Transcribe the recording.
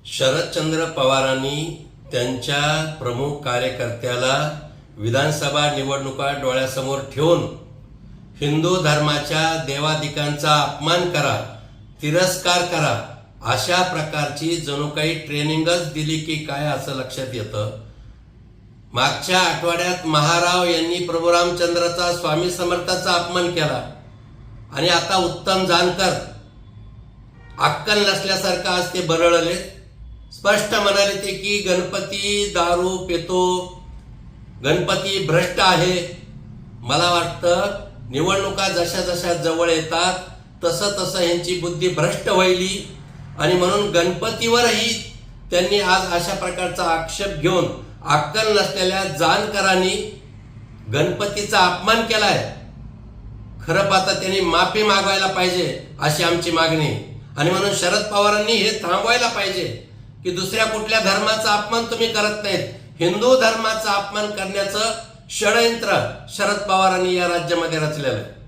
शरदचंद्र पवारांनी त्यांच्या प्रमुख कार्यकर्त्याला विधानसभा निवडणुका डोळ्यासमोर ठेवून हिंदू धर्माच्या देवादिकांचा अपमान करा, तिरस्कार करा अशा प्रकारची जणू काही ट्रेनिंगच दिली की काय असं लक्षात येतं। मागच्या आठवड्यात महाराव यांनी प्रभू रामचंद्राचा, स्वामी समर्थाचा अपमान केला आणि आता उत्तम जानकर अक्कल नसल्यासारखं आज ते बरळले, स्पष्ट म्हणाले ते की गणपती दारू पितो, गणपती भ्रष्ट आहे। मला वाटतं निवडणुका जशा जशा जवळ येतात तसं तसं यांची बुद्धी भ्रष्ट व्हायली आणि म्हणून गणपतीवरही त्यांनी आज अशा प्रकारचा आक्षेप घेऊन अक्कल नसलेल्या जानकरांनी गणपतीचा अपमान केलाय। खरं पाहता त्यांनी माफी मागवायला पाहिजे अशी आमची मागणी, आणि म्हणून शरद पवारांनी हे थांबवायला पाहिजे की दुसऱ्या कुठल्या धर्माचा अपमान तुम्ही करत नाहीत। हिंदू धर्माचा अपमान करण्याचं षडयंत्र शरद पवारांनी या राज्यामध्ये रचलेलं आहे।